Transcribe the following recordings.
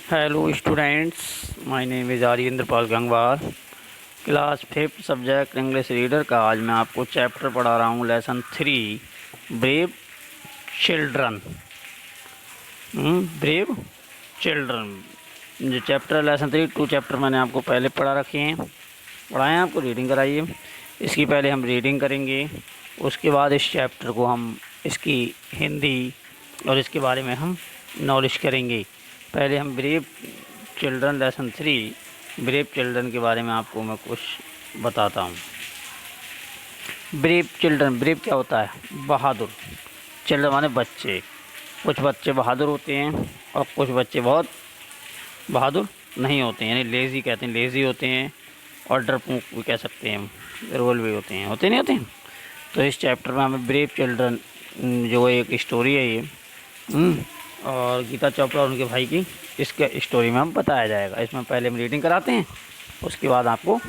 Hello students, my name is Aryendra Pal Gangwar. Class 5th subject English reader का आज मैं आपको चैप्टर पढ़ा रहा हूँ। Lesson 3 brave children. Brave children जो चैप्टर लेसन 3 2 चैप्टर मैंने आपको पहले पढ़ा रखे हैं, पढ़ाएँ आपको, रीडिंग कराइए। इसकी पहले हम रीडिंग करेंगे, उसके बाद इस चैप्टर को हम इसकी हिंदी और इसके बारे में हम नॉलेज करेंगे। पहले हम brave children lesson 3 brave children के बारे में आपको मैं कुछ बताता हूँ। ब्रेव चिल्ड्रन, ब्रेव क्या होता है? बहादुर। चिल्ड्रन माने बच्चे। कुछ बच्चे बहादुर होते हैं और कुछ बच्चे बहुत बहादुर नहीं होते हैं, यानी लेज़ी कहते हैं, लेज़ी होते हैं और डरपोक भी कह सकते हैं, रोल भी होते हैं, होते नहीं होते हैं। तो इस चैप्टर में हमें ब्रेव चिल्ड्रन जो एक स्टोरी है ये और गीता चोपड़ा और उनके भाई की इसके स्टोरी में हम बताया जाएगा। इसमें पहले हम रीडिंग कराते हैं, उसके बाद आपको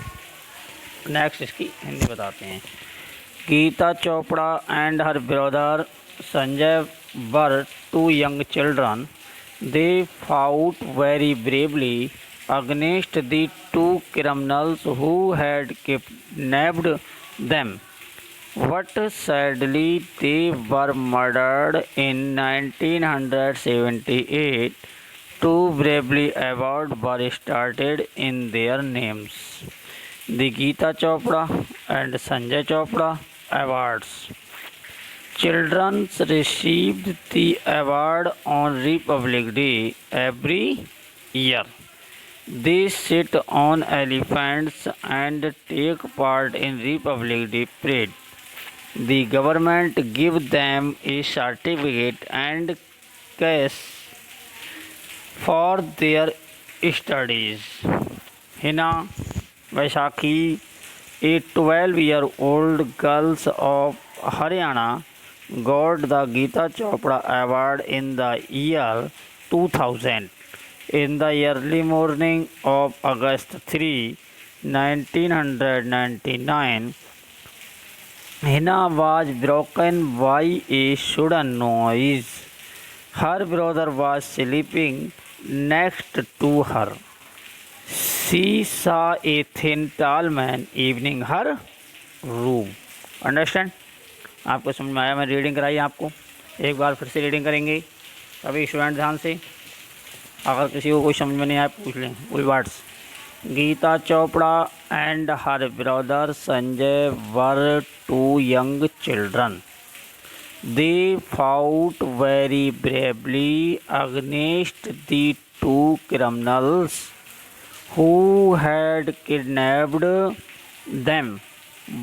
नेक्स्ट इसकी हिंदी बताते हैं। Geeta Chopra and her brother Sanjay were 2 young children. They fought very bravely against the 2 criminals who had kidnapped them. But sadly they were murdered in 1978. 2 bravery awards were started in their names. The Geeta Chopra and Sanjay Chopra Awards. Children received the award on Republic Day every year. They sit on elephants and take part in Republic Day parade. The government give them a certificate and cash for their studies. Hina Vaishakhi, a 12-year-old girl of Haryana, got the Geeta Chopra Award in the year 2000. In the early morning of August 3, 1999, Hina was broken by a sudden noise. Her brother was sleeping next to her. She saw a thin tall man evening her room. Understand? आपको समझ में आया? मैं reading कराई आपको, एक बार फिर से रीडिंग करेंगे। सभी स्टूडेंट ध्यान से, अगर किसी को कोई समझ में नहीं आया पूछ लें। Full words. Geeta Chopra and her brother Sanjay were 2 young children. They fought very bravely against the 2 criminals who had kidnapped them,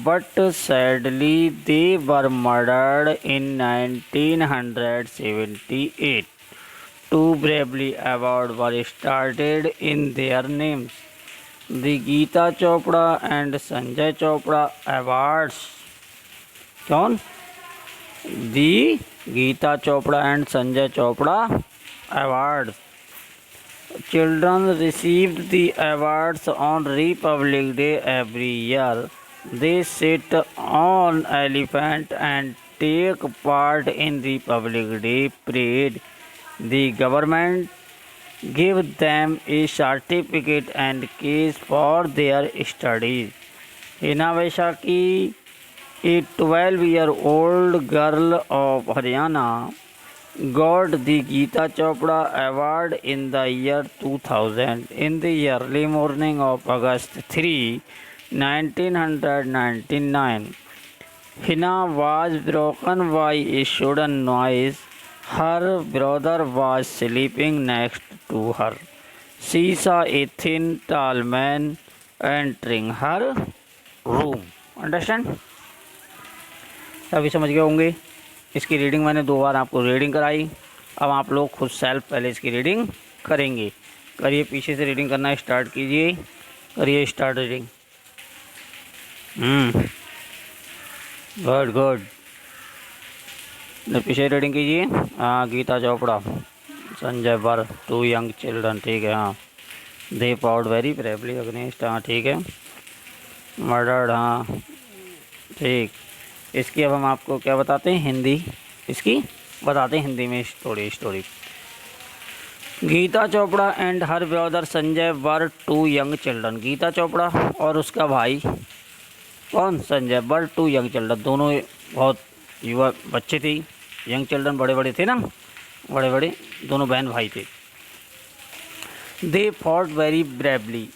but sadly they were murdered in 1978. 2 bravery awards were started in their names. The Geeta Chopra and Sanjay Chopra Awards. कौन? The Geeta Chopra and Sanjay Chopra Awards. Children received the awards on Republic Day every year. They sit on elephant and take part in Republic Day parade. The government give them a certificate and cash for their studies. Hina Vaishakhi, a 12-year-old girl of Haryana, got the Geeta Chopra Award in the year 2000. In the early morning of August 3, 1999, Hina was broken by a sudden noise. Her brother was sleeping next to her. She saw a thin, tall man entering her room. Understand? सभी समझ गए होंगे। इसकी reading मैंने 2 बार आपको reading कराई। अब आप लोग खुद सेल्फ पहले इसकी रीडिंग करेंगे। करिए, पीछे से रीडिंग करना स्टार्ट कीजिए। करिए स्टार्ट रीडिंग। Good good. पीछे रीडिंग कीजिए। हाँ, Gita Chopra Sanjay were 2 young children, ठीक है। हाँ, दे फाउट वेरी ब्रेवली अगेंस्ट, हाँ ठीक है। मर्डर्ड, हाँ ठीक। इसकी अब हम आपको क्या बताते हैं, हिंदी इसकी बताते हैं, हिंदी में story. Geeta Chopra and her brother Sanjay were two young children. Geeta Chopra और उसका भाई कौन Sanjay were two young children, दोनों बहुत युवा बच्चे थे। यंग चिल्ड्रन बड़े बड़े थे ना, बड़े बड़े दोनों बहन भाई थे। They fought very bravely,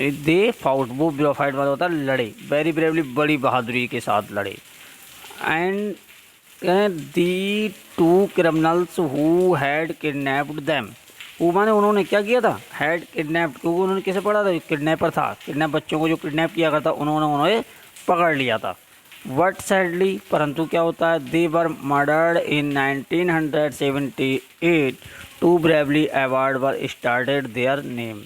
they fought, वो फाइट वाला होता है लड़े, वेरी ब्रेवली बड़ी बहादुरी के साथ लड़े। And the two criminals who had kidnapped them, वो माने उन्होंने क्या किया था, हैड किडनैप्ड, क्योंकि उन्होंने कैसे पढ़ा था, किडनैपर था, किडनैप बच्चों को जो किडनैप किया करता उन्होंने पकड़ लिया था। वट सैडली, परंतु क्या होता है, they were murdered in 1978, two bravely award were started their name.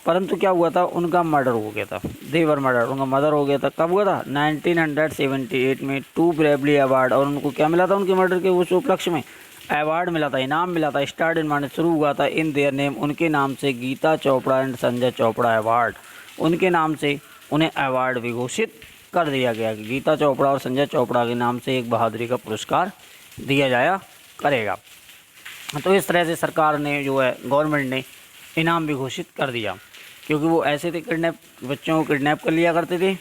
परंतु क्या हुआ था, उनका मर्डर हो गया था, देवर मर्डर, उनका मर्डर हो गया था। कब हुआ था, 1978 में, टू ब्रेवली अवार्ड, और उनको क्या मिला था उनके मर्डर के उस उपलक्ष्य में, अवार्ड मिला था, इनाम मिला था। स्टार्ट इन माने शुरू हुआ था, इन देयर नेम, उनके नाम से, गीता चोपड़ा एंड संजय चोपड़ा अवार्ड, उनके नाम से उन्हें अवार्ड भी घोषित कर दिया गया कि गीता चोपड़ा और संजय चोपड़ा के नाम से एक बहादुरी का पुरस्कार दिया जाया करेगा। तो इस तरह से सरकार ने जो है, गवर्नमेंट ने इनाम भी घोषित कर दिया, क्योंकि वो ऐसे थे, बच्चों को किडनैप कर लिया करते थे,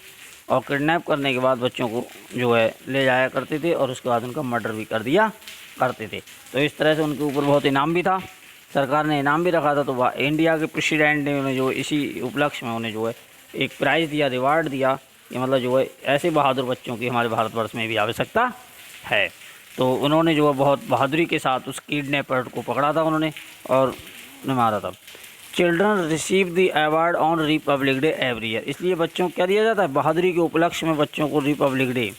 और किडनैप करने के बाद बच्चों को जो है ले जाया करते थे, और उसके बाद उनका मर्डर भी कर दिया करते थे। तो इस तरह से उनके ऊपर बहुत इनाम भी था, सरकार ने इनाम भी रखा था। तो इंडिया के प्रेसिडेंट ने उन्हें जो इसी उपलक्ष्य में उन्हें जो है एक प्राइज़ दिया, रिवार्ड दिया, कि मतलब जो है ऐसे बहादुर बच्चों की हमारे भारतवर्ष में भी आवश्यकता है। तो उन्होंने जो है बहुत बहादुरी के साथ उस किडनैपर को पकड़ा था उन्होंने, और मारा था। Children receive the award on Republic day every year, इसलिए बच्चों को क्या दिया जाता है, बहादुरी के उपलक्ष्य में बच्चों को रिपब्लिक डे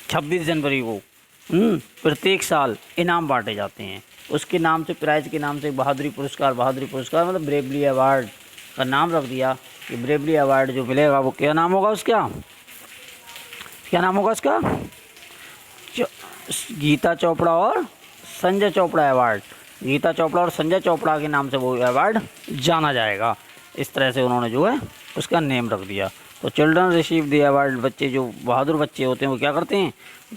26 जनवरी को प्रत्येक साल इनाम बांटे जाते हैं। उसके नाम से, प्राइज़ के नाम से बहादुरी पुरस्कार मतलब ब्रेवली अवार्ड का नाम रख दिया कि ब्रेवली अवार्ड जो मिलेगा वो क्या नाम होगा उसका, क्या नाम होगा उसका, गीता चोपड़ा और संजय चोपड़ा अवार्ड। गीता चोपड़ा और संजय चोपड़ा के नाम से वो अवार्ड जाना जाएगा। इस तरह से उन्होंने जो है उसका नेम रख दिया। तो चिल्ड्रन रिसीव द अवार्ड, बच्चे जो बहादुर बच्चे होते हैं वो क्या करते हैं,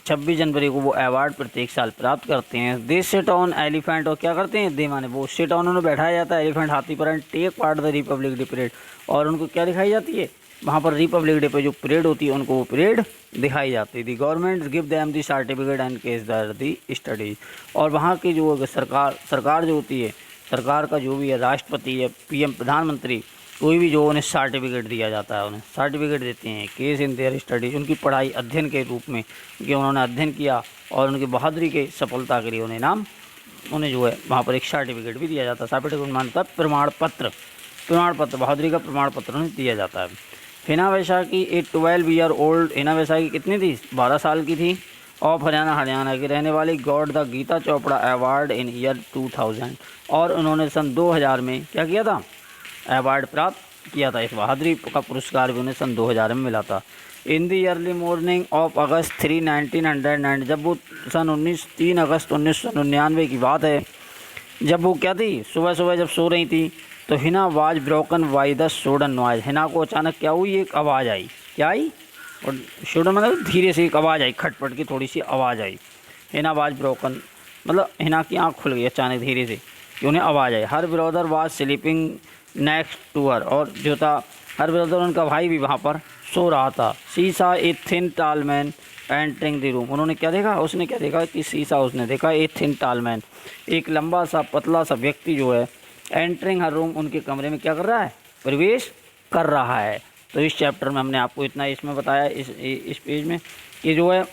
26 जनवरी को वो अवार्ड प्रत्येक साल प्राप्त करते हैं। दे सिट ऑन एलिफेंट, और क्या करते हैं, दे माने वो, सिट ऑन उन्हें बैठाया जाता है एलिफेंट, हाथी पर, and take part the Republic Day parade, और उनको क्या दिखाई जाती है, वहाँ पर रिपब्लिक डे पे जो परेड होती है उनको वो परेड दिखाई जाती है। The government give them the certificate and case the studies, और वहाँ की जो सरकार जो होती है, सरकार का जो भी है, राष्ट्रपति है, पीएम प्रधानमंत्री, कोई भी जो उन्हें सर्टिफिकेट दिया जाता है, उन्हें सर्टिफिकेट देते हैं, केस इन देयर स्टडीज, उनकी पढ़ाई अध्ययन के रूप में, कि उन्होंने अध्ययन किया और उनकी बहादुरी के सफलता के लिए उन्हें नाम, उन्हें जो है वहाँ पर एक सर्टिफिकेट भी दिया जाता है। सर्टिफिकेट मानता है प्रमाण पत्र, बहादुरी का प्रमाण पत्र उन्हें दिया जाता है। हिना वैशाखी ए 12 ईयर ओल्ड, हिना वैशाखी कितनी थी, 12 साल की थी, ऑफ हरियाणा की रहने वाली, got the Geeta Chopra award in year 2000, और उन्होंने सन 2000 में क्या किया था, अवार्ड प्राप्त किया था। इस बहादुरी का पुरस्कार भी उन्हें सन 2000 में मिला था। In the early morning of August 3 1909, जब वो सन 3 अगस्त 1999 की बात है, जब वो क्या थी, सुबह जब सो रही थी, तो Hina was broken by the sudden noise, Hina को अचानक क्या हुई, एक आवाज़ आई, क्या आई, और सडन मतलब धीरे से एक आवाज़ आई, खटपट की थोड़ी सी आवाज़ आई। हिना वाज ब्रोकन मतलब हिना की आँख खुल गई अचानक धीरे से, कि उन्हें आवाज़ आई। Her brother was sleeping next to her, और जो था हर ब्रदर, उनका भाई भी वहाँ पर सो रहा था। सी सा ए थिन टाल मैन एंटरिंग द रूम, उन्होंने क्या देखा, उसने क्या देखा कि सीसा, उसने देखा ए थिन टाल मैन, एक लंबा सा पतला सा व्यक्ति जो है, एंटरिंग हर रूम, उनके कमरे में क्या कर रहा है, प्रवेश कर रहा है। तो इस चैप्टर में हमने आपको इतना इसमें बताया, इस पेज में, कि जो है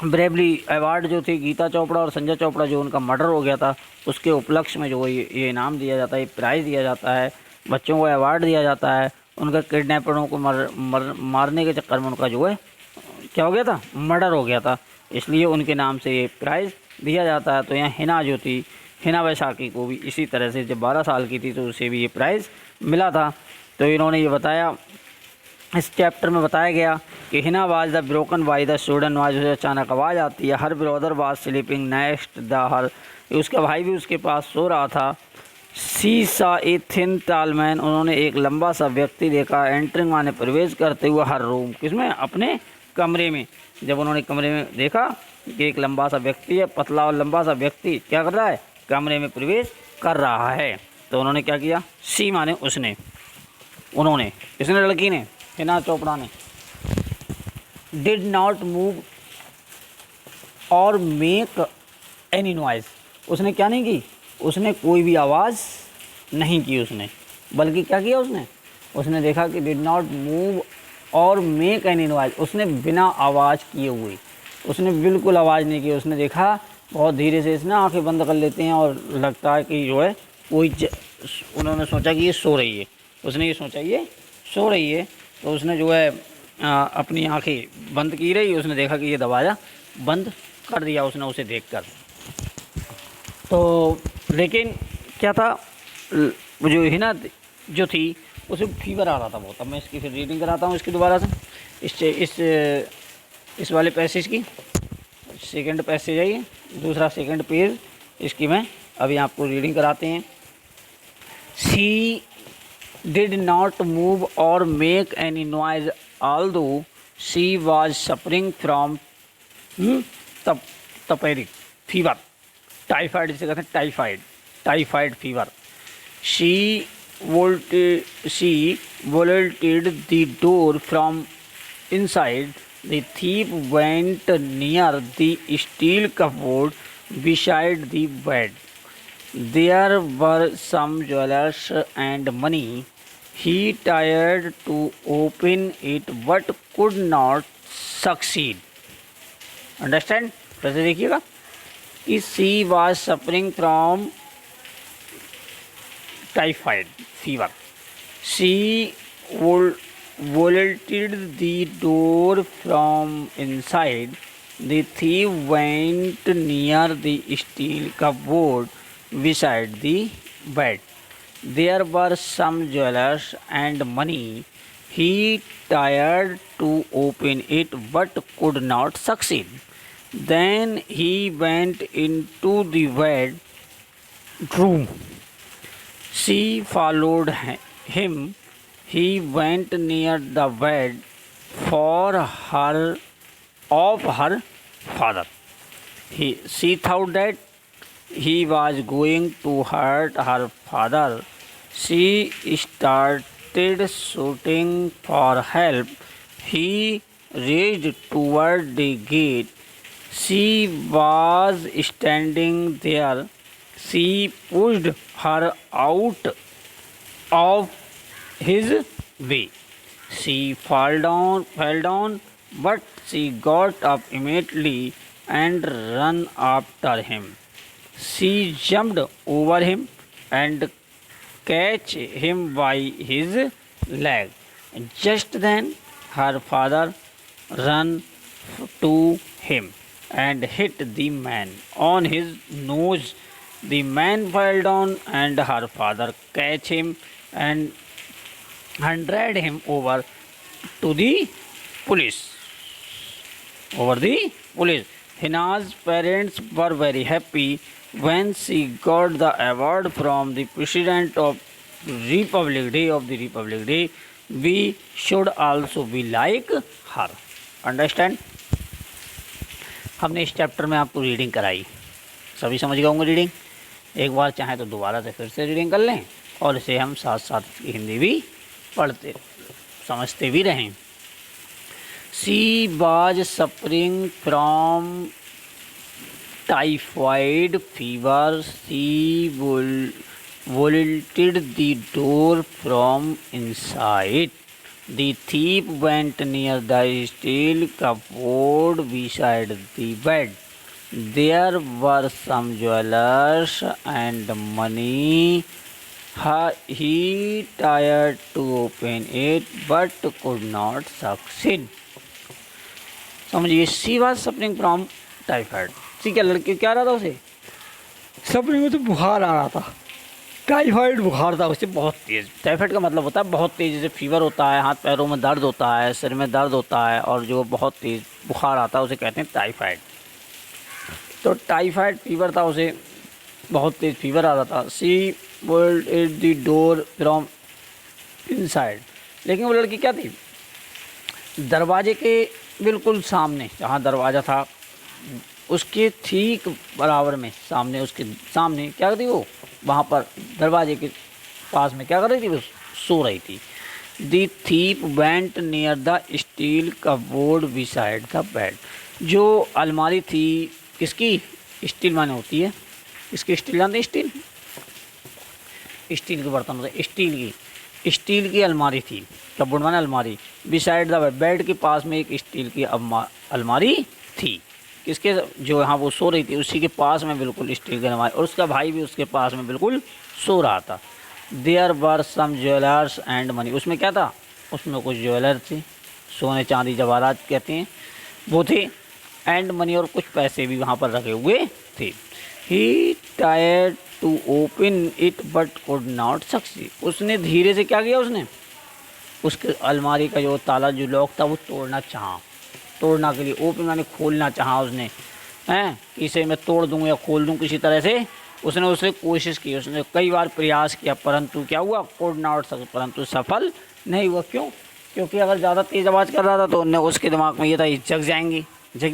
ब्रेवली अवार्ड जो थी, गीता चोपड़ा और संजय चोपड़ा जो उनका मर्डर हो गया था, उसके उपलक्ष्य में जो है ये इनाम दिया जाता है, प्राइज़ दिया जाता है, बच्चों को अवार्ड दिया जाता है। उनका किडनैपरों को मारने के चक्कर में उनका जो है क्या हो गया था, मर्डर हो गया था, इसलिए उनके नाम से ये प्राइज़ दिया जाता है। तो यहाँ हिना जो थी, हिना वैशाखी को भी इसी तरह से जब 12 साल की थी तो उसे भी ये प्राइज़ मिला था। तो इन्होंने ये बताया, इस चैप्टर में बताया गया कि Hina was the broken by the student, was उसे अचानक आवाज़ आती है। Her brother was sleeping next the her, उसका भाई भी उसके पास सो रहा था। सी सा ए थिन टाल मैन, उन्होंने एक लंबा सा व्यक्ति देखा, एंटरिंग माने प्रवेश करते हुए हर रूम, किसमें, अपने कमरे में। जब उन्होंने कमरे में देखा कि एक लंबा सा व्यक्ति है, पतला और लंबा सा व्यक्ति क्या कर रहा है, कमरे में प्रवेश कर रहा है। तो उन्होंने क्या किया, सी माने उसने, उन्होंने, इसने लड़की ने, हिना चोपड़ा ने, did not move or make any noise, उसने क्या नहीं की, उसने कोई भी आवाज़ नहीं की उसने, बल्कि क्या किया उसने देखा कि did not move or make any noise, उसने बिना आवाज़ किए हुए, उसने बिल्कुल आवाज़ नहीं की, उसने देखा बहुत धीरे से, इसने आंखें बंद कर लेते हैं और लगता है कि जो है उन्होंने सोचा कि ये सो रही है, उसने ये सोचा ये सो रही है, तो उसने जो है अपनी आंखें बंद की रही, उसने देखा कि ये दरवाज़ा बंद कर दिया उसने उसे देखकर। तो लेकिन क्या था, जो हिना जो थी उसे फीवर आ रहा था बहुत। अब मैं इसकी फिर रीडिंग कराता हूँ इसकी दोबारा से, इस वाले पैसेज की सेकंड पैसेज है ये, दूसरा सेकंड पेज, इसकी मैं अभी आपको रीडिंग कराते हैं। She did not move or make any noise although she was suffering from तपेरिक फीवर, टाइफाइड जिसे कहते हैं, typhoid fever. She bolted the door from inside. The thief went near the steel cupboard beside the bed. There were some jewels and money. He tried to open it but could not succeed. Understand? फिर से देखिएगा कि she was suffering from typhoid fever. She bolted the door from inside. The thief went near the steel cupboard beside the bed. There were some jewels and money. He tried to open it but could not succeed. Then he went into the bedroom. She followed him. He went near the bed of her father. She thought that he was going to hurt her father. She started shouting for help. He raced toward the gate. She was standing there. She pushed her out of his way. She fell down, but she got up immediately and ran after him. She jumped over him and catch him by his leg. Just then her father ran to him and hit the man on his nose. The man fell down and her father catch him and dragged him over the police. Hina's parents were very happy when she got the award from the president of Republic Day. We should also be like her. Understand? हमने इस chapter में आपको reading कराई, सभी समझ गए होंगे reading. एक बार चाहे तो दोबारा से फिर से रीडिंग कर लें और इसे हम साथ साथ इसकी हिंदी भी पढ़ते समझते भी रहें। She was suffering from typhoid fever. She bolted the door from inside. The thief went near the steel cupboard beside the bed. There were some jewels and money. He tried to open it but could not succeed. समझिए, she was suffering from typhoid. See क्या लड़की क्या रहा था उसे, suffering में तो बुखार आ रहा था, टाइफाइड बुखार था उसे बहुत तेज़. टाइफाइड का मतलब होता है बहुत तेज़, जैसे फीवर होता है, हाथ पैरों में दर्द होता है, सिर में दर्द होता है और जो बहुत तेज़ बुखार आता है उसे कहते हैं टाइफाइड. तो टाइफाइड फीवर था उसे, बहुत तेज़ फीवर आ रहा था. She bolted the door from inside. लेकिन वो लड़की क्या थी, दरवाजे के बिल्कुल सामने, जहाँ दरवाज़ा था उसके ठीक बराबर में सामने, उसके सामने क्या कर रही वो, वहाँ पर दरवाजे के पास में क्या कर रही थी वो, सो रही थी। The thief went near the steel cupboard beside the bed. जो अलमारी थी किसकी, स्टील माने होती है, इसकी स्टील जानते हैं, स्टील, स्टील के बर्तन होते हैं, स्टील की अलमारी थी, कपबोर्ड माने अलमारी, बिसाइड द बेड, बेड के पास में एक स्टील की अलमारी थी। किसके, जो यहाँ वो सो रही थी उसी के पास में बिल्कुल स्टील की अलमारी, और उसका भाई भी उसके पास में बिल्कुल सो रहा था। There were some jewellers and money, उसमें क्या था, उसमें कुछ ज्वेलर थे, सोने चांदी जवाहरात कहते हैं वो थे, एंड मनी, और कुछ पैसे भी वहाँ पर रखे हुए थे। He tried to open it but could not succeed, उसने धीरे से क्या किया, उसने उसके अलमारी का जो ताला, जो लॉक था वो तोड़ना के लिए, ओपन माने खोलना चाहा उसने, हैं इसे मैं तोड़ दूँ या खोल दूँ किसी तरह से, उसने कोशिश की, उसने कई बार प्रयास किया, परंतु क्या हुआ, कुड नॉट सक्सीड, परंतु सफल नहीं हुआ। क्यों, क्योंकि अगर ज़्यादा तेज़ आवाज़ कर रहा था तो उन्हें, उसके दिमाग में ये था ये जग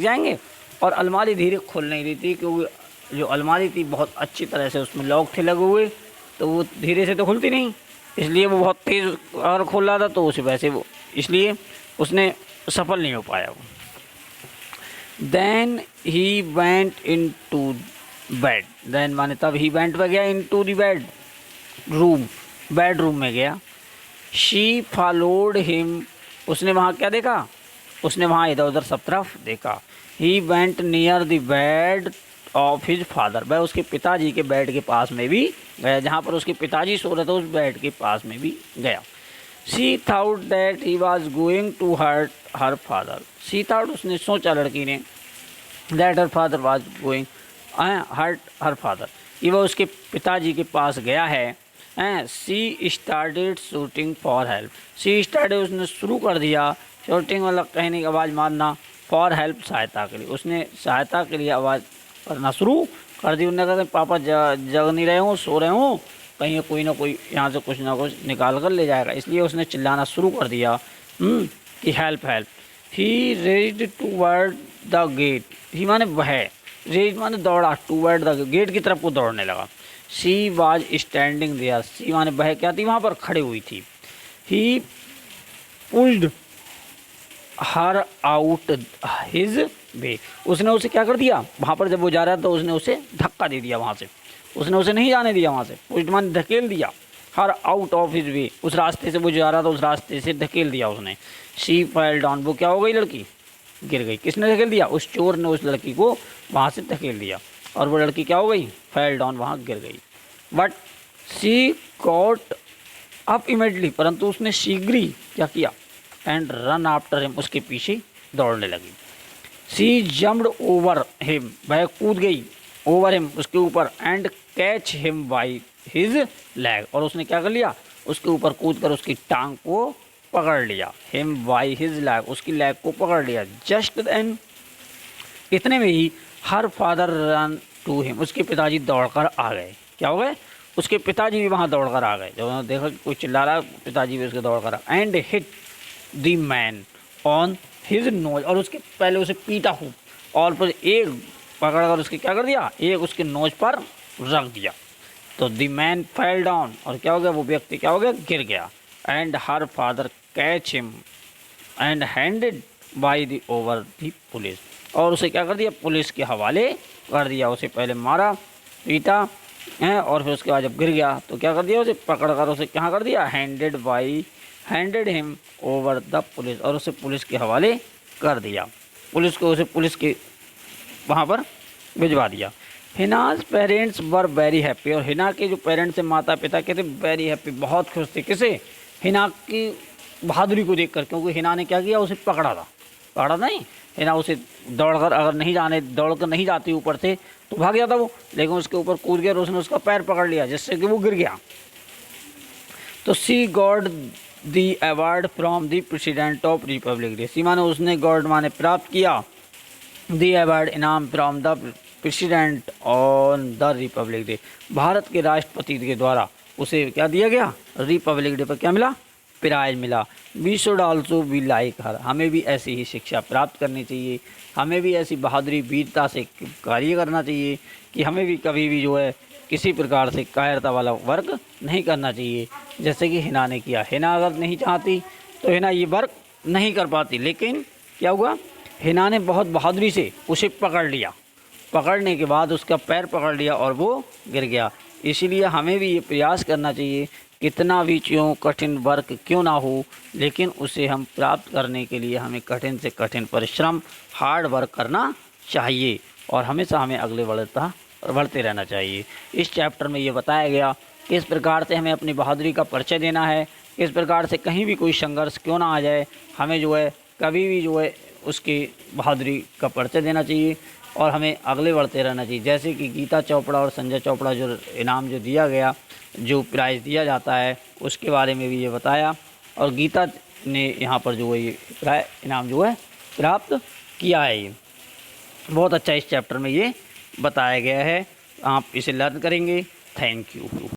जाएंगे, और अलमारी धीरे खुल नहीं रही थी, क्योंकि जो अलमारी थी बहुत अच्छी तरह से उसमें लॉक थे लगे हुए, तो वो धीरे से तो खुलती नहीं, इसलिए वो बहुत तेज़ अगर खोल रहा था तो उसे वैसे वो, इसलिए उसने सफल नहीं हो पाया वो। Then he went in to bed, then माने तब ही वेंट में गया, इन टू दी बेडरूम में गया। शी फॉलोड हिम, उसने वहाँ क्या देखा, उसने वहाँ इधर उधर सब तरफ देखा। He went near the bed of his father, वह उसके पिताजी के बेड के पास में भी गया, जहाँ पर उसके पिताजी सो रहे थे उस बेड के पास में भी गया। She thought that he was going to hurt her father, she thought, उसने सोचा लड़की ने, that her father was going hurt her father, कि वह उसके पिताजी के पास गया है। She started shooting for help, she started, उसने शुरू कर दिया, शूटिंग मतलब कहने की आवाज़ मारना, फॉर हेल्प सहायता के लिए, उसने सहायता के लिए आवाज़ करना शुरू कर दी। उन्होंने कहा पापा जग नहीं रहे हूँ, सो रहे हूँ, कहीं कोई ना कोई यहाँ से कुछ ना कुछ निकाल कर ले जाएगा, इसलिए उसने चिल्लाना शुरू कर दिया कि help help. He raised toward the gate, he माने वह, रेज माने दौड़ा, टूवर्ड द गेट की तरफ को दौड़ने लगा। She was standing there, she माने वह क्या थी, वहाँ पर खड़े हुई थी। He pulled her out his way, उसने उसे क्या कर दिया, वहाँ पर जब वो जा रहा था तो उसने उसे धक्का दे दिया वहाँ से, उसने उसे नहीं जाने दिया वहाँ से, पुल्ड माने धकेल दिया, her out of his way, उस रास्ते से वो जा रहा था उस रास्ते से धकेल दिया उसने। शी फेल डाउन, वो क्या हो गई, लड़की गिर गई। किसने धकेल दिया, उस चोर ने उस लड़की को वहाँ से धकेल दिया, और वो लड़की क्या हो गई, फेल डाउन, वहाँ गिर गई। But she got up immediately, परंतु उसने शीघ्र ही क्या किया, एंड रन आफ्टर हिम, उसके पीछे दौड़ने लगी। शी जम्प्ड ओवर हिम, वह कूद गई, ओवर हिम, उसके ऊपर, and catch him by his leg, और उसने क्या कर लिया, उसके ऊपर कूद कर उसकी टांग को पकड़ लिया, हिम बाई हिज लेग, उसकी लेग को पकड़ लिया। जस्ट देन, इतने में ही, her father run to him, उसके पिताजी दौड़कर आ गए। क्या हो गए, उसके पिताजी भी वहाँ दौड़कर आ गए, जब उन्होंने देखा कि कोई चिल्ला रहा, पिताजी भी उसके दौड़कर आ, and hit the man on his nose, और उसके पहले उसे पीटा खूब, और फिर एक पकड़कर उसके क्या कर दिया, एक उसके नोज पर रख दिया, तो द मैन फेल डाउन, और क्या हो गया, वो व्यक्ति क्या हो गया, गिर गया। And her father catch him and handed by the over the police, और उसे क्या कर दिया, पुलिस के हवाले कर दिया, उसे पहले मारा पीटा है, और फिर उसके बाद जब गिर गया तो क्या कर दिया, उसे पकड़ कर उसे कहाँ कर दिया, handed him over the police, और उसे पुलिस के हवाले कर दिया, पुलिस को, उसे पुलिस के वहाँ पर भिजवा दिया। Hina's parents were very happy, और हिना के जो पेरेंट्स थे, माता पिता के थे, वेरी हैप्पी, बहुत खुश थे, किसे, हिना की बहादुरी को देखकर, क्योंकि हिना ने क्या किया, उसे पकड़ा नहीं, हिना उसे दौड़कर, अगर नहीं जाने, दौड़कर नहीं जाती ऊपर से तो भाग जाता वो, लेकिन उसके ऊपर कूद गया और उसने उसका पैर पकड़ लिया, जिससे कि वो गिर गया। तो she got the award from the president of republic day, Seema ने, उसने गॉड माने प्राप्त किया, द अवार्ड, इनाम, from the president on the Republic day, Bharat के राष्ट्रपति के द्वारा उसे क्या दिया गया, रिपब्लिक डे पर क्या मिला, प्राइज मिला। We should also be like her, हमें भी ऐसी ही शिक्षा प्राप्त करनी चाहिए, हमें भी ऐसी बहादुरी वीरता से कार्य करना चाहिए कि हमें भी कभी भी जो है किसी प्रकार से कायरता वाला वर्क नहीं करना चाहिए, जैसे कि हिना ने किया। हिना अगर नहीं चाहती तो हिना ये वर्क नहीं कर पाती, लेकिन क्या हुआ, हिना ने बहुत बहादुरी से उसे पकड़ लिया, पकड़ने के बाद उसका पैर पकड़ लिया और वो गिर गया। इसीलिए हमें भी ये प्रयास करना चाहिए, कितना भी क्यों कठिन वर्क क्यों ना हो, लेकिन उसे हम प्राप्त करने के लिए हमें कठिन से कठिन परिश्रम, हार्ड वर्क करना चाहिए और हमेशा हमें अगले बढ़ते रहना चाहिए। इस चैप्टर में ये बताया गया किस प्रकार से हमें अपनी बहादुरी का परिचय देना है, किस प्रकार से कहीं भी कोई संघर्ष क्यों ना आ जाए, हमें जो है कभी भी जो है उसकी बहादुरी का परिचय देना चाहिए और हमें अगले बढ़ते रहना चाहिए। जैसे कि गीता चोपड़ा और संजय चोपड़ा जो इनाम जो दिया गया, जो प्राइज़ दिया जाता है, उसके बारे में भी ये बताया और गीता ने यहाँ पर जो है ये इनाम जो है प्राप्त किया है। ये बहुत अच्छा इस चैप्टर में ये बताया गया है, आप इसे लर्न करेंगे। Thank you.